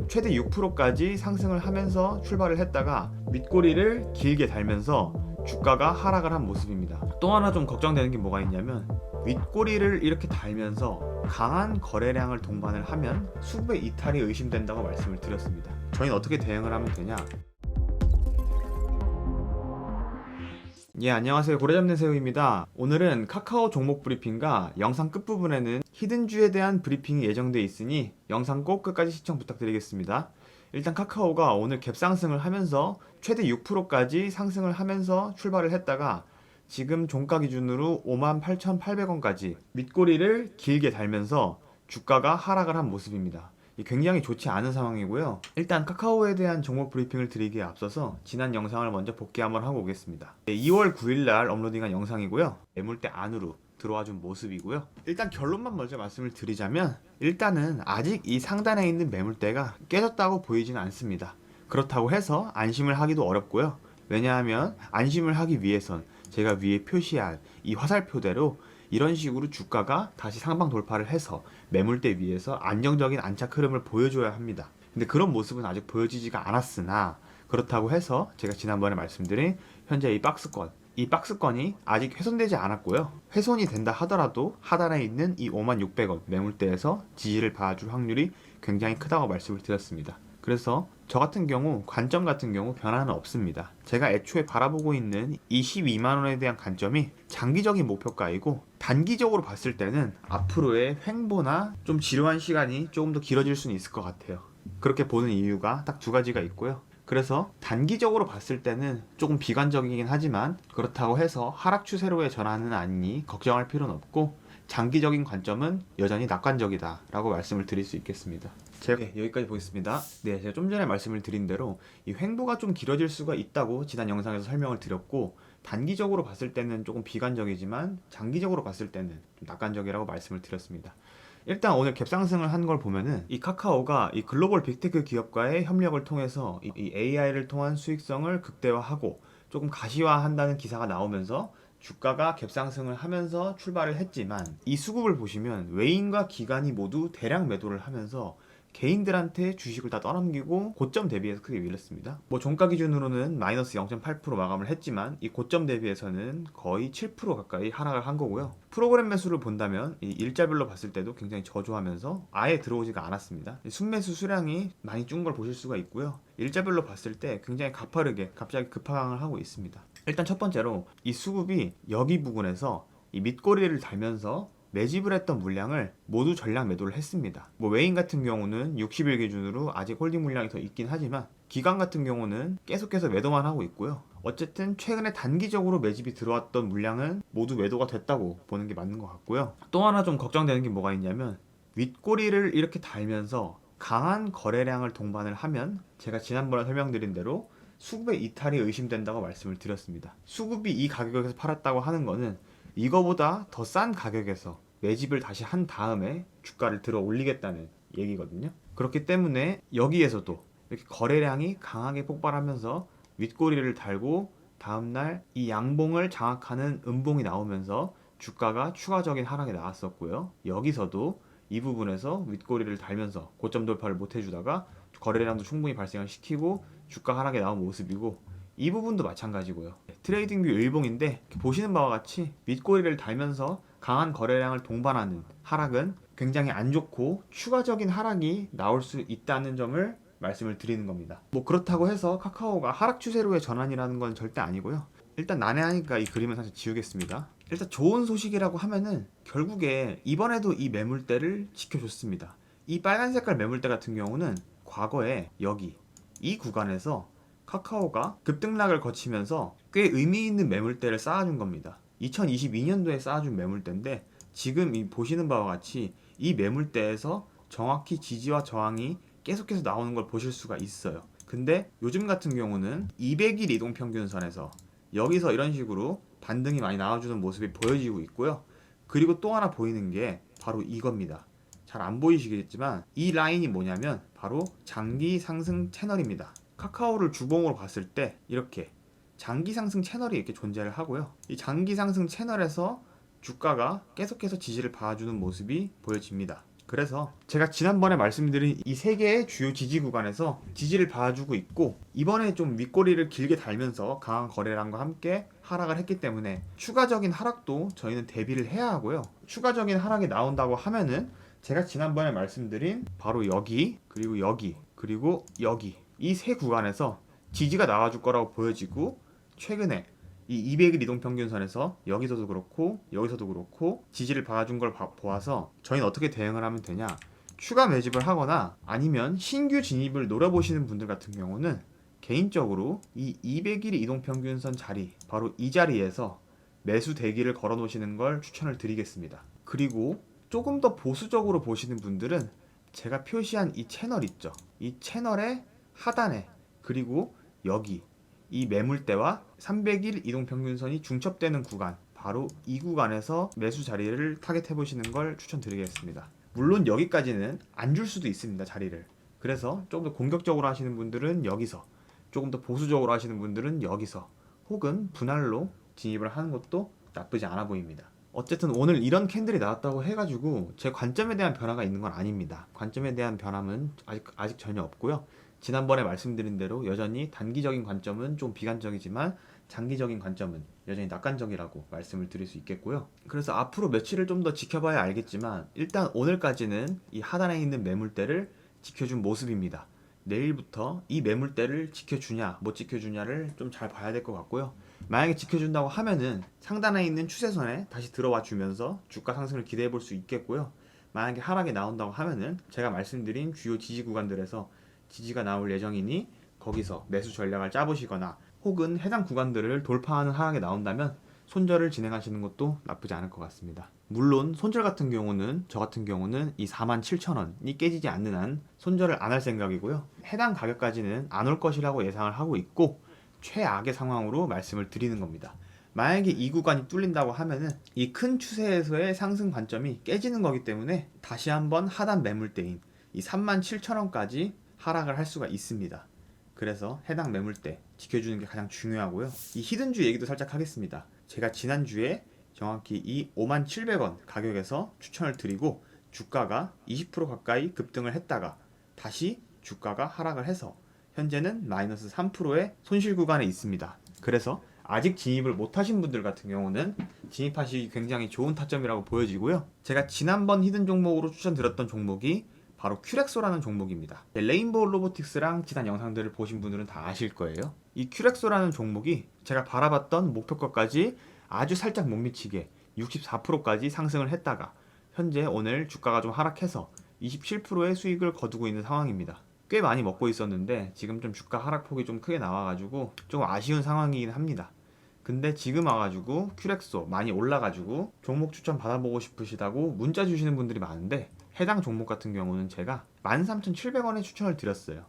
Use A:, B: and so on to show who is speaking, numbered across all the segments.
A: 최대 6%까지 상승을 하면서 출발을 했다가 윗꼬리를 길게 달면서 주가가 하락을 한 모습입니다. 또 하나 좀 걱정되는 게 뭐가 있냐면, 윗꼬리를 이렇게 달면서 강한 거래량을 동반을 하면 수급의 이탈이 의심된다고 말씀을 드렸습니다. 저희는 어떻게 대응을 하면 되냐? 예, 안녕하세요. 고래 잡는 새우입니다. 오늘은 카카오 종목 브리핑과 영상 끝부분에는 히든주에 대한 브리핑이 예정되어 있으니 영상 꼭 끝까지 시청 부탁드리겠습니다. 일단 카카오가 오늘 갭 상승을 하면서 최대 6%까지 상승을 하면서 출발을 했다가 지금 종가 기준으로 58,800원까지 윗꼬리를 길게 달면서 주가가 하락을 한 모습입니다. 굉장히 좋지 않은 상황이고요. 일단 카카오에 대한 종목 브리핑을 드리기에 앞서서 지난 영상을 먼저 복귀 한번 하고 오겠습니다. 2월 9일날 업로딩한 영상이고요. 매물대 안으로 들어와준 모습이고요. 일단 결론만 먼저 말씀을 드리자면, 일단은 아직 이 상단에 있는 매물대가 깨졌다고 보이지는 않습니다. 그렇다고 해서 안심을 하기도 어렵고요. 왜냐하면 안심을 하기 위해선 제가 위에 표시한 이 화살표대로 이런 식으로 주가가 다시 상방 돌파를 해서 매물대 위에서 안정적인 안착 흐름을 보여줘야 합니다. 근데 그런 모습은 아직 보여지지가 않았으나, 그렇다고 해서 제가 지난번에 말씀드린 현재 이 박스권이 아직 훼손되지 않았고요. 훼손이 된다 하더라도 하단에 있는 이 56,600원 매물대에서 지지를 봐줄 확률이 굉장히 크다고 말씀을 드렸습니다. 그래서 저 같은 경우, 관점 같은 경우 변화는 없습니다. 제가 애초에 바라보고 있는 이 12만원에 대한 관점이 장기적인 목표가이고, 단기적으로 봤을 때는 앞으로의 횡보나 좀 지루한 시간이 조금 더 길어질 수는 있을 것 같아요. 그렇게 보는 이유가 딱 두 가지가 있고요. 그래서 단기적으로 봤을 때는 조금 비관적이긴 하지만, 그렇다고 해서 하락 추세로의 전환은 아니니 걱정할 필요는 없고, 장기적인 관점은 여전히 낙관적이다 라고 말씀을 드릴 수 있겠습니다. 제가 여기까지 보겠습니다. 네, 제가 좀 전에 말씀을 드린 대로 이 횡보가 좀 길어질 수가 있다고 지난 영상에서 설명을 드렸고, 단기적으로 봤을 때는 조금 비관적이지만 장기적으로 봤을 때는 좀 낙관적이라고 말씀을 드렸습니다. 일단 오늘 갭상승을 한 걸 보면은 이 카카오가 이 글로벌 빅테크 기업과의 협력을 통해서 이 AI를 통한 수익성을 극대화하고 조금 가시화한다는 기사가 나오면서 주가가 갭상승을 하면서 출발을 했지만, 이 수급을 보시면 외인과 기관이 모두 대량 매도를 하면서 개인들한테 주식을 다 떠넘기고 고점 대비해서 크게 밀렸습니다. 종가 기준으로는 마이너스 0.8% 마감을 했지만 이 고점 대비해서는 거의 7% 가까이 하락을 한 거고요. 프로그램 매수를 본다면 이 일자별로 봤을 때도 굉장히 저조하면서 아예 들어오지가 않았습니다. 순매수 수량이 많이 준 걸 보실 수가 있고요. 일자별로 봤을 때 굉장히 가파르게 갑자기 급하강을 하고 있습니다. 일단 첫 번째로 이 수급이 여기 부분에서 이 밑꼬리를 달면서 매집을 했던 물량을 모두 전량 매도를 했습니다. 외인 같은 경우는 60일 기준으로 아직 홀딩 물량이 더 있긴 하지만, 기관 같은 경우는 계속해서 매도만 하고 있고요. 어쨌든 최근에 단기적으로 매집이 들어왔던 물량은 모두 매도가 됐다고 보는 게 맞는 것 같고요. 또 하나 좀 걱정되는 게 뭐가 있냐면, 윗꼬리를 이렇게 달면서 강한 거래량을 동반을 하면 제가 지난번에 설명드린 대로 수급의 이탈이 의심된다고 말씀을 드렸습니다. 수급이 이 가격에서 팔았다고 하는 거는 이거보다 더 싼 가격에서 매집을 다시 한 다음에 주가를 들어 올리겠다는 얘기거든요. 그렇기 때문에 여기에서도 이렇게 거래량이 강하게 폭발하면서 윗꼬리를 달고 다음날 이 양봉을 장악하는 음봉이 나오면서 주가가 추가적인 하락에 나왔었고요. 여기서도 이 부분에서 윗꼬리를 달면서 고점 돌파를 못 해주다가 거래량도 충분히 발생을 시키고 주가 하락에 나온 모습이고, 이 부분도 마찬가지고요. 트레이딩뷰 일봉인데 보시는 바와 같이 윗꼬리를 달면서 강한 거래량을 동반하는 하락은 굉장히 안 좋고 추가적인 하락이 나올 수 있다는 점을 말씀을 드리는 겁니다. 그렇다고 해서 카카오가 하락 추세로의 전환이라는 건 절대 아니고요. 일단 난해하니까 이 그림을 사실 지우겠습니다. 일단 좋은 소식이라고 하면은 결국에 이번에도 이 매물대를 지켜줬습니다. 이 빨간 색깔 매물대 같은 경우는 과거에 여기 이 구간에서 카카오가 급등락을 거치면서 꽤 의미 있는 매물대를 쌓아준 겁니다. 2022년도에 쌓아준 매물대인데, 지금 이 보시는 바와 같이 이 매물대에서 정확히 지지와 저항이 계속해서 나오는 걸 보실 수가 있어요. 근데 요즘 같은 경우는 200일 이동평균선에서 여기서 이런 식으로 반등이 많이 나와주는 모습이 보여지고 있고요. 그리고 또 하나 보이는 게 바로 이겁니다. 잘 안 보이시겠지만 이 라인이 뭐냐면 바로 장기 상승 채널입니다. 카카오를 주봉으로 봤을 때 이렇게 장기 상승 채널이 이렇게 존재를 하고요. 이 장기 상승 채널에서 주가가 계속해서 지지를 봐주는 모습이 보여집니다. 그래서 제가 지난번에 말씀드린 이 세 개의 주요 지지 구간에서 지지를 봐주고 있고, 이번에 좀 윗꼬리를 길게 달면서 강한 거래량과 함께 하락을 했기 때문에 추가적인 하락도 저희는 대비를 해야 하고요. 추가적인 하락이 나온다고 하면은 제가 지난번에 말씀드린 바로 여기, 그리고 여기, 그리고 여기, 이 세 구간에서 지지가 나와줄 거라고 보여지고, 최근에 이 200일 이동평균선에서 여기서도 그렇고 여기서도 그렇고 지지를 봐준 걸 보아서 저희는 어떻게 대응을 하면 되냐, 추가 매집을 하거나 아니면 신규 진입을 노려보시는 분들 같은 경우는 개인적으로 이 200일 이동평균선 자리, 바로 이 자리에서 매수 대기를 걸어 놓으시는 걸 추천을 드리겠습니다. 그리고 조금 더 보수적으로 보시는 분들은 제가 표시한 이 채널 있죠, 이 채널의 하단에, 그리고 여기 이 매물대와 300일 이동평균선이 중첩되는 구간, 바로 이 구간에서 매수 자리를 타겟해 보시는 걸 추천드리겠습니다. 물론 여기까지는 안 줄 수도 있습니다, 자리를. 그래서 조금 더 공격적으로 하시는 분들은 여기서, 조금 더 보수적으로 하시는 분들은 여기서, 혹은 분할로 진입을 하는 것도 나쁘지 않아 보입니다. 어쨌든 오늘 이런 캔들이 나왔다고 해가지고 제 관점에 대한 변화가 있는 건 아닙니다. 관점에 대한 변함은 아직 전혀 없고요. 지난번에 말씀드린 대로 여전히 단기적인 관점은 좀 비관적이지만 장기적인 관점은 여전히 낙관적이라고 말씀을 드릴 수 있겠고요. 그래서 앞으로 며칠을 좀 더 지켜봐야 알겠지만, 일단 오늘까지는 이 하단에 있는 매물대를 지켜준 모습입니다. 내일부터 이 매물대를 지켜주냐 못 지켜주냐를 좀 잘 봐야 될 것 같고요. 만약에 지켜준다고 하면은 상단에 있는 추세선에 다시 들어와 주면서 주가 상승을 기대해 볼 수 있겠고요. 만약에 하락이 나온다고 하면은 제가 말씀드린 주요 지지 구간들에서 지지가 나올 예정이니 거기서 매수 전략을 짜보시거나, 혹은 해당 구간들을 돌파하는 하락이 나온다면 손절을 진행하시는 것도 나쁘지 않을 것 같습니다. 물론 손절 같은 경우는, 저 같은 경우는 이 47,000원이 깨지지 않는 한 손절을 안 할 생각이고요. 해당 가격까지는 안 올 것이라고 예상을 하고 있고, 최악의 상황으로 말씀을 드리는 겁니다. 만약에 이 구간이 뚫린다고 하면은 이 큰 추세에서의 상승 관점이 깨지는 거기 때문에 다시 한번 하단 매물대인 이 37,000원까지 하락을 할 수가 있습니다. 그래서 해당 매물대 지켜주는 게 가장 중요하고요. 이 히든주 얘기도 살짝 하겠습니다. 제가 지난주에 정확히 이 57,000원 가격에서 추천을 드리고, 주가가 20% 가까이 급등을 했다가 다시 주가가 하락을 해서 현재는 마이너스 3%의 손실 구간에 있습니다. 그래서 아직 진입을 못하신 분들 같은 경우는 진입하시기 굉장히 좋은 타점이라고 보여지고요. 제가 지난번 히든 종목으로 추천드렸던 종목이 바로 큐렉소라는 종목입니다. 레인보우 로보틱스랑 지난 영상들을 보신 분들은 다 아실 거예요. 이 큐렉소라는 종목이 제가 바라봤던 목표가까지 아주 살짝 못 미치게 64%까지 상승을 했다가 현재 오늘 주가가 좀 하락해서 27%의 수익을 거두고 있는 상황입니다. 꽤 많이 먹고 있었는데 지금 좀 주가 하락폭이 좀 크게 나와가지고 좀 아쉬운 상황이긴 합니다. 근데 지금 와가지고 큐렉소 많이 올라가지고 종목 추천 받아보고 싶으시다고 문자 주시는 분들이 많은데, 해당 종목 같은 경우는 제가 13,700원에 추천을 드렸어요.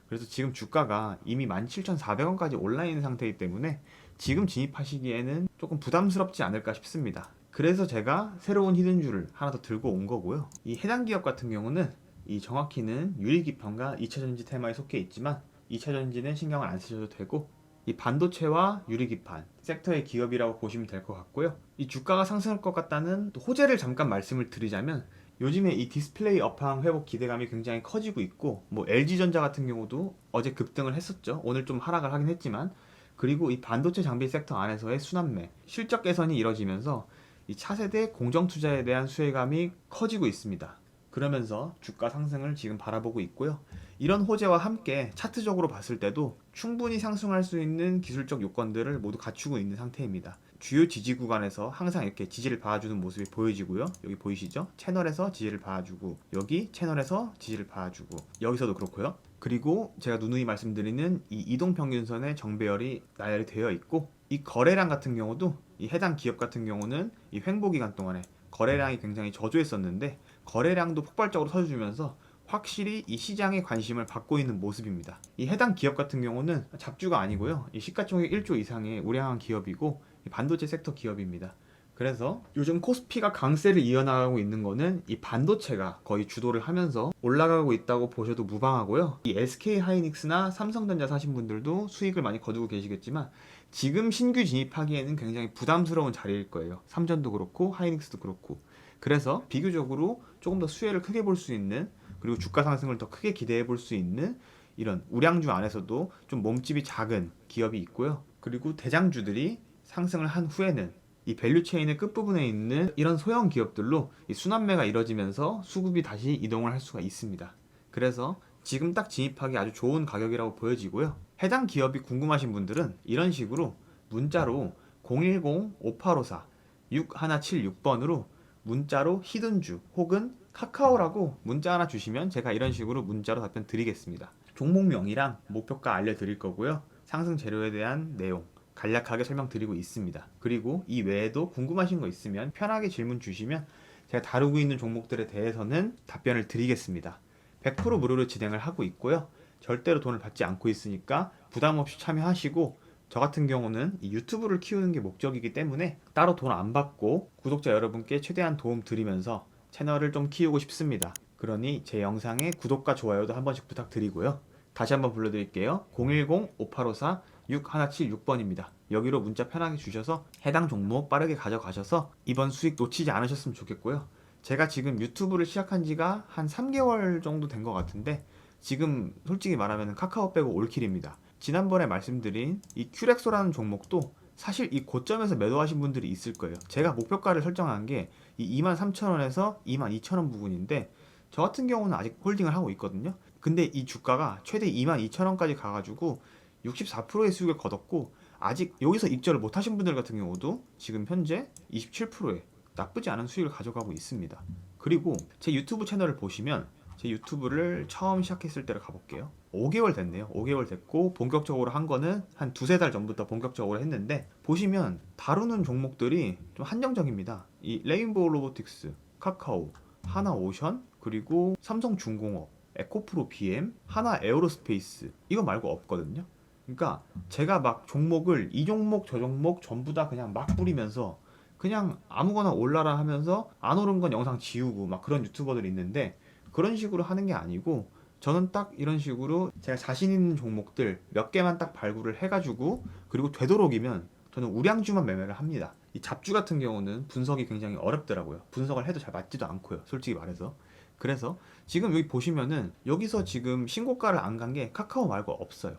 A: 그래서 지금 주가가 이미 17,400원까지 올라 있는 상태이기 때문에 지금 진입하시기에는 조금 부담스럽지 않을까 싶습니다. 그래서 제가 새로운 히든주를 하나 더 들고 온 거고요. 이 해당 기업 같은 경우는 이 정확히는 유리기판과 2차전지 테마에 속해 있지만 2차전지는 신경을 안 쓰셔도 되고, 이 반도체와 유리기판 섹터의 기업이라고 보시면 될 것 같고요. 이 주가가 상승할 것 같다는 또 호재를 잠깐 말씀을 드리자면, 요즘에 이 디스플레이 업황 회복 기대감이 굉장히 커지고 있고, 뭐 LG전자 같은 경우도 어제 급등을 했었죠. 오늘 좀 하락을 하긴 했지만, 그리고 이 반도체 장비 섹터 안에서의 순환매, 실적 개선이 이뤄지면서 이 차세대 공정 투자에 대한 수혜감이 커지고 있습니다. 그러면서 주가 상승을 지금 바라보고 있고요. 이런 호재와 함께 차트적으로 봤을 때도 충분히 상승할 수 있는 기술적 요건들을 모두 갖추고 있는 상태입니다. 주요 지지 구간에서 항상 이렇게 지지를 봐주는 모습이 보여지고요. 여기 보이시죠? 채널에서 지지를 봐주고, 여기 채널에서 지지를 봐주고, 여기서도 그렇고요. 그리고 제가 누누이 말씀드리는 이 이동평균선의 정배열이 나열이 되어 있고, 이 거래량 같은 경우도 이 해당 기업 같은 경우는 이 횡보 기간 동안에 거래량이 굉장히 저조했었는데 거래량도 폭발적으로 터져주면서 확실히 이 시장의 관심을 받고 있는 모습입니다. 이 해당 기업 같은 경우는 잡주가 아니고요. 이 시가총액 1조 이상의 우량한 기업이고 반도체 sek터 기업입니다. 그래서 요즘 코스피가 강세를 이어나가고 있는 거는 이 반도체가 거의 주도를 하면서 올라가고 있다고 보셔도 무방하고요. 이 SK 하이닉스나 삼성전자 사신 분들도 수익을 많이 거두고 계시겠지만 지금 신규 진입하기에는 굉장히 부담스러운 자리일 거예요. 삼전도 그렇고 하이닉스도 그렇고. 그래서 비교적으로 조금 더 수혜를 크게 볼 수 있는, 그리고 주가 상승을 더 크게 기대해 볼 수 있는 이런 우량주 안에서도 좀 몸집이 작은 기업이 있고요. 그리고 대장주들이 상승을 한 후에는 이 밸류 체인의 끝부분에 있는 이런 소형 기업들로 이 순환매가 이뤄지면서 수급이 다시 이동을 할 수가 있습니다. 그래서 지금 딱 진입하기 아주 좋은 가격이라고 보여지고요. 해당 기업이 궁금하신 분들은 이런 식으로 문자로 010-5854-6176번으로 문자로 히든주 혹은 카카오라고 문자 하나 주시면 제가 이런 식으로 문자로 답변 드리겠습니다. 종목명이랑 목표가 알려드릴 거고요. 상승 재료에 대한 내용 간략하게 설명드리고 있습니다. 그리고 이 외에도 궁금하신 거 있으면 편하게 질문 주시면 제가 다루고 있는 종목들에 대해서는 답변을 드리겠습니다. 100% 무료로 진행을 하고 있고요. 절대로 돈을 받지 않고 있으니까 부담 없이 참여하시고, 저 같은 경우는 이 유튜브를 키우는 게 목적이기 때문에 따로 돈 안 받고 구독자 여러분께 최대한 도움 드리면서 채널을 좀 키우고 싶습니다. 그러니 제 영상에 구독과 좋아요도 한 번씩 부탁드리고요. 다시 한번 불러드릴게요. 010-5854-6176번입니다. 여기로 문자 편하게 주셔서 해당 종목 빠르게 가져가셔서 이번 수익 놓치지 않으셨으면 좋겠고요. 제가 지금 유튜브를 시작한 지가 한 3개월 정도 된 것 같은데, 지금 솔직히 말하면 카카오 빼고 올킬입니다. 지난번에 말씀드린 이 큐렉소라는 종목도 사실 이 고점에서 매도하신 분들이 있을 거예요. 제가 목표가를 설정한 게 이 23,000원에서 22,000원 부분인데, 저 같은 경우는 아직 홀딩을 하고 있거든요. 근데 이 주가가 최대 22,000원까지 가가지고 64%의 수익을 거뒀고, 아직 여기서 입절을 못 하신 분들 같은 경우도 지금 현재 27%의 나쁘지 않은 수익을 가져가고 있습니다. 그리고 제 유튜브 채널을 보시면, 제 유튜브를 처음 시작했을 때를 가볼게요. 5개월 됐네요. 5개월 됐고 본격적으로 한 거는 한 두세 달 전부터 본격적으로 했는데, 보시면 다루는 종목들이 좀 한정적입니다. 이 레인보우 로보틱스, 카카오, 하나오션, 그리고 삼성중공업, 에코프로 BM, 하나 에어로스페이스, 이거 말고 없거든요. 그러니까 제가 막 종목을 이 종목 저 종목 전부 다 그냥 막 뿌리면서 그냥 아무거나 올라라 하면서 안 오른 건 영상 지우고 막 그런 유튜버들이 있는데, 그런 식으로 하는 게 아니고 저는 딱 이런 식으로 제가 자신 있는 종목들 몇 개만 딱 발굴을 해가지고, 그리고 되도록이면 저는 우량주만 매매를 합니다. 이 잡주 같은 경우는 분석이 굉장히 어렵더라고요. 분석을 해도 잘 맞지도 않고요, 솔직히 말해서. 그래서 지금 여기 보시면은 여기서 지금 신고가를 안 간 게 카카오 말고 없어요.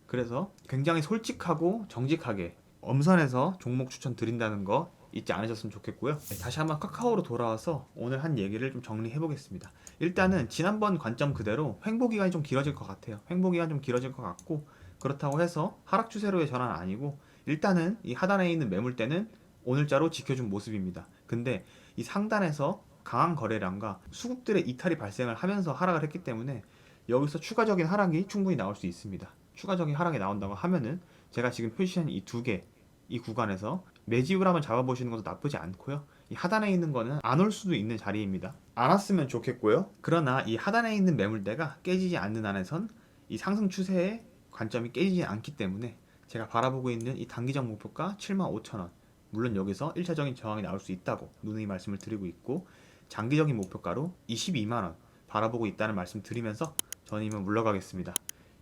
A: 그래서 굉장히 솔직하고 정직하게 엄선해서 종목 추천 드린다는 거 잊지 않으셨으면 좋겠고요. 네, 다시 한번 카카오로 돌아와서 오늘 한 얘기를 좀 정리해 보겠습니다. 일단은 지난번 관점 그대로 횡보 기간이 좀 길어질 것 같아요. 횡보 기간 좀 길어질 것 같고, 그렇다고 해서 하락 추세로의 전환은 아니고, 일단은 이 하단에 있는 매물대는 오늘자로 지켜준 모습입니다. 근데 이 상단에서 강한 거래량과 수급들의 이탈이 발생을 하면서 하락을 했기 때문에 여기서 추가적인 하락이 충분히 나올 수 있습니다. 추가적인 하락이 나온다고 하면은 제가 지금 표시한 이 두 개, 이 구간에서 매집을 한번 잡아보시는 것도 나쁘지 않고요. 이 하단에 있는 거는 안 올 수도 있는 자리입니다. 안 왔으면 좋겠고요. 그러나 이 하단에 있는 매물대가 깨지지 않는 한에선 이 상승 추세의 관점이 깨지지 않기 때문에 제가 바라보고 있는 이 단기적 목표가 75,000원, 물론 여기서 1차적인 저항이 나올 수 있다고 누누이 말씀을 드리고 있고, 장기적인 목표가로 22만원 바라보고 있다는 말씀 드리면서 저는 이만 물러가겠습니다.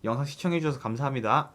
A: 영상 시청해주셔서 감사합니다.